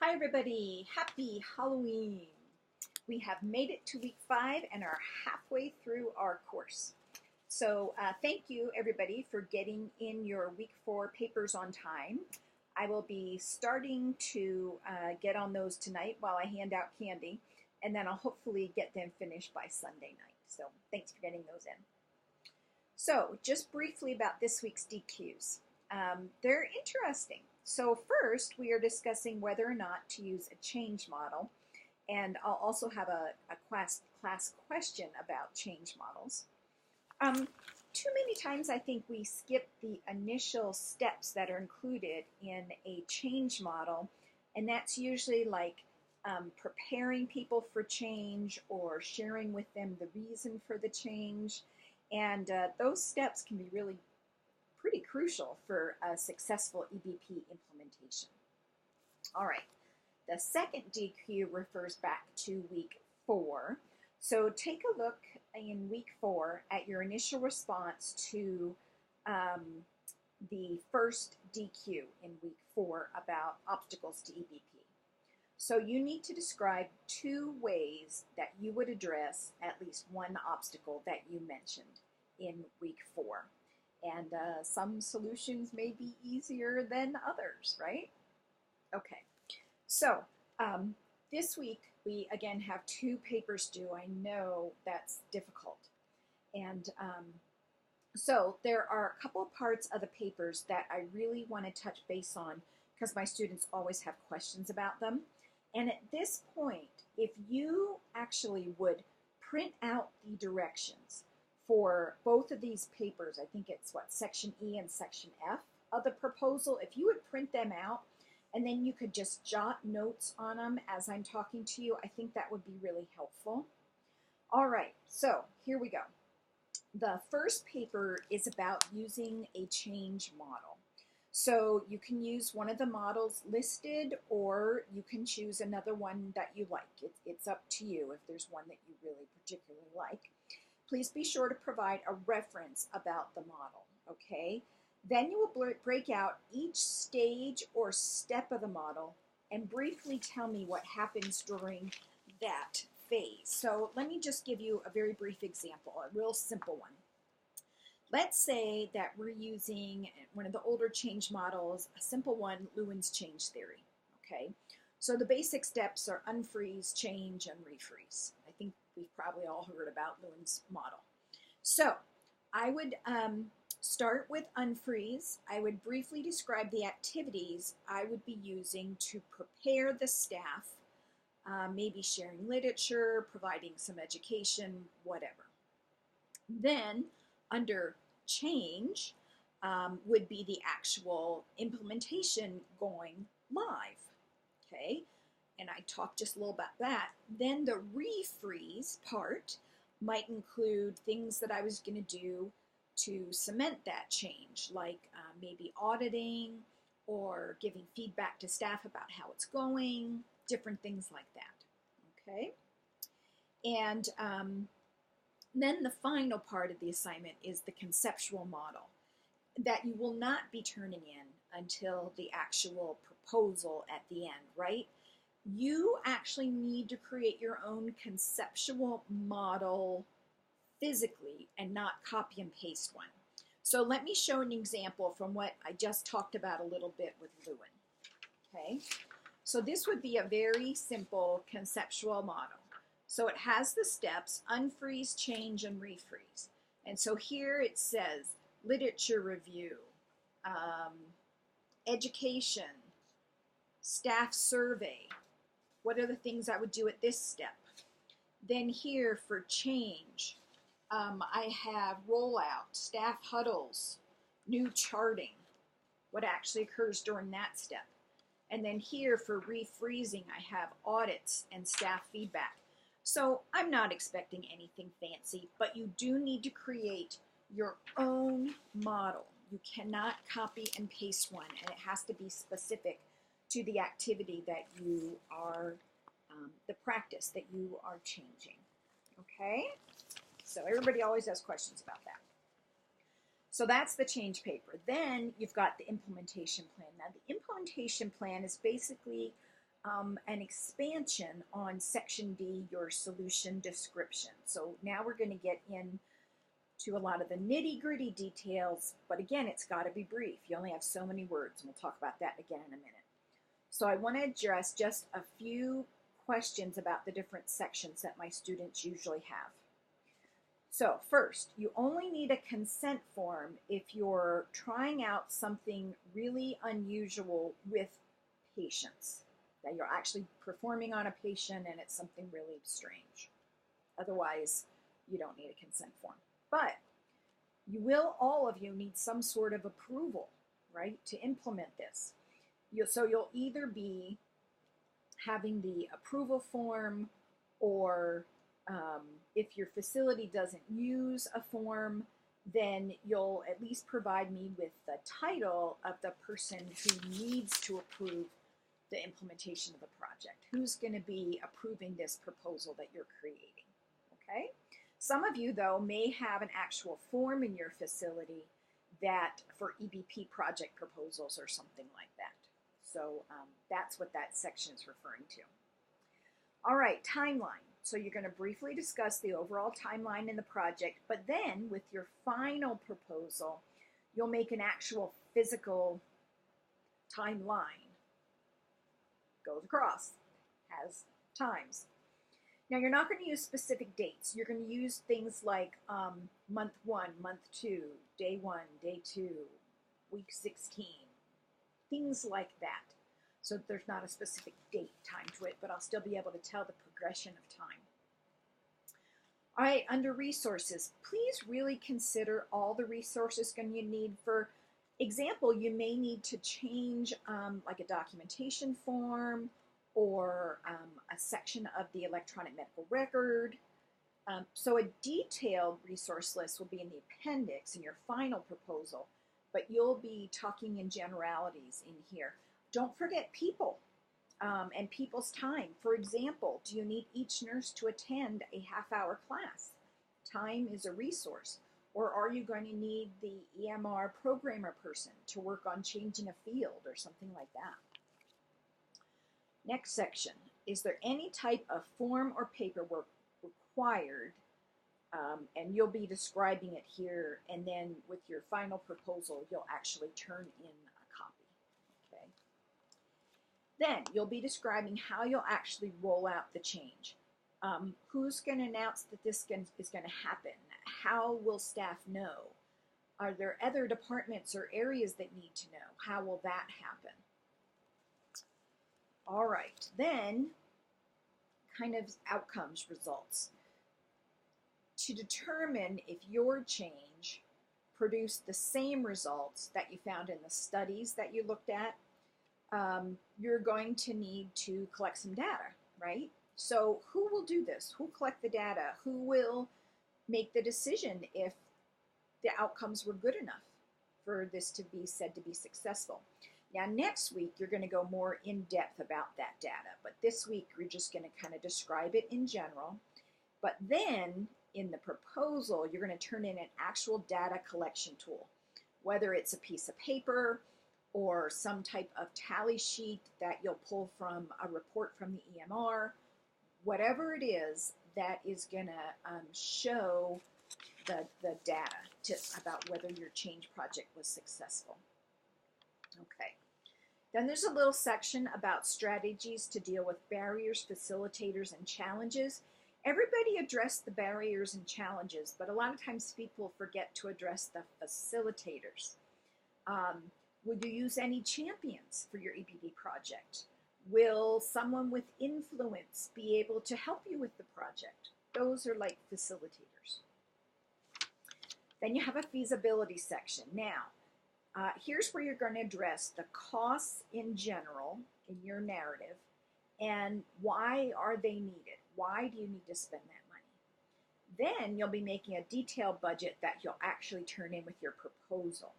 Hi everybody, happy Halloween. We have made it to week 5 and are halfway through our course. So thank you everybody for getting in your week 4 papers on time. I will be starting to get on those tonight while I hand out candy, and then I'll hopefully get them finished by Sunday night. So thanks for getting those in. So just briefly about this week's DQs. They're interesting. So first, we are discussing whether or not to use a change model, and I'll also have a class question about change models. Too many times I think we skip the initial steps that are included in a change model, and that's usually like preparing people for change or sharing with them the reason for the change, and those steps can be really pretty crucial for a successful EBP implementation. All right, the second DQ refers back to week 4. So take a look in week 4 at your initial response to the first DQ in week 4 about obstacles to EBP. So you need to describe 2 ways that you would address at least one obstacle that you mentioned in week 4. And some solutions may be easier than others, right? Okay, so this week we again have 2 papers due. I know that's difficult. And so there are a couple of parts of the papers that I really want to touch base on because my students always have questions about them. And at this point, if you actually would print out the directions for both of these papers, I think it's section E and section F of the proposal, if you would print them out and then you could just jot notes on them as I'm talking to you, I think that would be really helpful. All right, so here we go. The first paper is about using a change model. So you can use one of the models listed, or you can choose another one that you like. It's up to you if there's one that you really particularly like. Please be sure to provide a reference about the model, okay? Then you will break out each stage or step of the model and briefly tell me what happens during that phase. So let me just give you a very brief example, a real simple one. Let's say that we're using one of the older change models, a simple one, Lewin's change theory, okay? So the basic steps are unfreeze, change, and refreeze. I think we've probably all heard about Lewin's model. So I would start with unfreeze. I would briefly describe the activities I would be using to prepare the staff, maybe sharing literature, providing some education, whatever. Then under change would be the actual implementation going live. Okay, and I talked just a little about that. Then the refreeze part might include things that I was going to do to cement that change, like maybe auditing or giving feedback to staff about how it's going, different things like that. Okay, and then the final part of the assignment is the conceptual model that you will not be turning in until the actual proposal at the end, right? You actually need to create your own conceptual model physically and not copy and paste one. So let me show an example from what I just talked about a little bit with Lewin. Okay, so this would be a very simple conceptual model. So it has the steps, unfreeze, change, and refreeze. And so here it says literature review, education, staff survey. What are the things I would do at this step? Then here for change, I have rollout, staff huddles, new charting, what actually occurs during that step. And then here for refreezing, I have audits and staff feedback. So I'm not expecting anything fancy, but you do need to create your own model. You cannot copy and paste one, and it has to be specific to the activity that you are, the practice that you are changing. Okay? So everybody always has questions about that. So that's the change paper. Then you've got the implementation plan. Now the implementation plan is basically an expansion on Section D, your solution description. So now we're going to get into a lot of the nitty-gritty details, but again, it's got to be brief. You only have so many words, and we'll talk about that again in a minute. So I want to address just a few questions about the different sections that my students usually have. So first, you only need a consent form if you're trying out something really unusual with patients, that you're actually performing on a patient and it's something really strange. Otherwise, you don't need a consent form. But you will, all of you, need some sort of approval, right, to implement this. So you'll either be having the approval form, or if your facility doesn't use a form, then you'll at least provide me with the title of the person who needs to approve the implementation of the project. Who's going to be approving this proposal that you're creating, okay? Some of you, though, may have an actual form in your facility that for EBP project proposals or something like that. So that's what that section is referring to. All right, timeline. So you're going to briefly discuss the overall timeline in the project, but then with your final proposal, you'll make an actual physical timeline. Goes across, has times. Now you're not going to use specific dates. You're going to use things like month 1, month 2, day 1, day 2, week 16, things like that. So there's not a specific date time to it, but I'll still be able to tell the progression of time. All right, under resources, please really consider all the resources you need. For example, you may need to change like a documentation form or a section of the electronic medical record. So a detailed resource list will be in the appendix in your final proposal, but you'll be talking in generalities in here. Don't forget people and people's time. For example, do you need each nurse to attend a half-hour class? Time is a resource. Or are you going to need the EMR programmer person to work on changing a field or something like that? Next section, is there any type of form or paperwork required? And you'll be describing it here, and then with your final proposal, you'll actually turn in a copy. Okay. Then you'll be describing how you'll actually roll out the change. Who's going to announce that this is going to happen? How will staff know? Are there other departments or areas that need to know? How will that happen? All right, then kind of outcomes, results. To determine if your change produced the same results that you found in the studies that you looked at, you're going to need to collect some data, right? So who will do this? Who will collect the data? Who will make the decision if the outcomes were good enough for this to be said to be successful? Now next week you're going to go more in depth about that data, but this week we're just going to kind of describe it in general. But then in the proposal you're going to turn in an actual data collection tool, whether it's a piece of paper or some type of tally sheet that you'll pull from a report from the EMR, whatever it is that is going to show the data about whether your change project was successful. Okay. Then there's a little section about strategies to deal with barriers, facilitators, and challenges. Everybody addressed the barriers and challenges, but a lot of times people forget to address the facilitators. Would you use any champions for your EBP project? Will someone with influence be able to help you with the project? Those are like facilitators. Then you have a feasibility section. Now, here's where you're going to address the costs in general in your narrative and why are they needed? Why do you need to spend that money? Then you'll be making a detailed budget that you'll actually turn in with your proposal.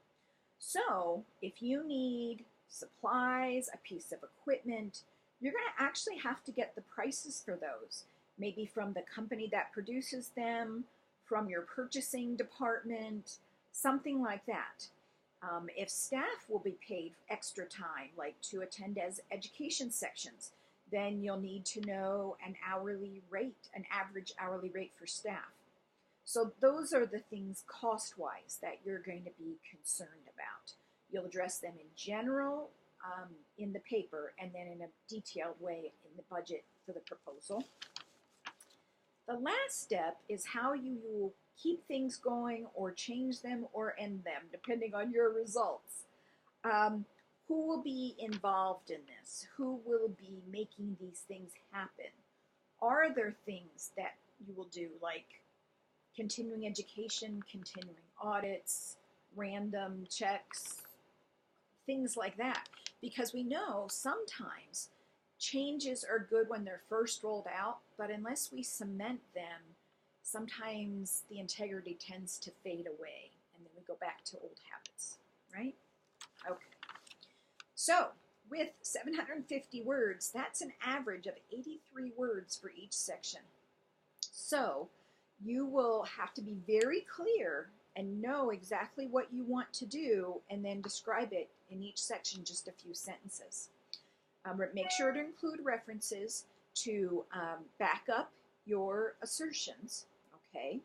So if you need supplies, a piece of equipment, you're going to actually have to get the prices for those, maybe from the company that produces them, from your purchasing department, something like that. If staff will be paid extra time, like to attend as education sections, Then you'll need to know an hourly rate, an average hourly rate for staff. So those are the things cost-wise that you're going to be concerned about. You'll address them in general in the paper, and then in a detailed way in the budget for the proposal. The last step is how you will keep things going or change them or end them, depending on your results. Who will be involved in this? Who will be making these things happen? Are there things that you will do, like continuing education, continuing audits, random checks, things like that? Because we know sometimes changes are good when they're first rolled out, but unless we cement them, sometimes the integrity tends to fade away, and then we go back to old habits, right? Okay. So, with 750 words, that's an average of 83 words for each section. So, you will have to be very clear and know exactly what you want to do, and then describe it in each section, just a few sentences. Make sure to include references to back up your assertions, okay?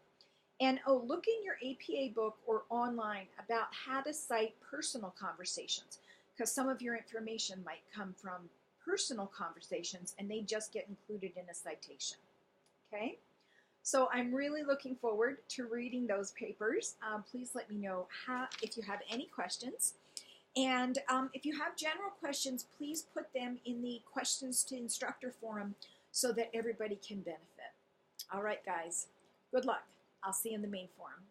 And look in your APA book or online about how to cite personal conversations, because some of your information might come from personal conversations and they just get included in a citation, okay? So I'm really looking forward to reading those papers. Please let me know if you have any questions. And if you have general questions, please put them in the questions to instructor forum so that everybody can benefit. All right, guys, good luck. I'll see you in the main forum.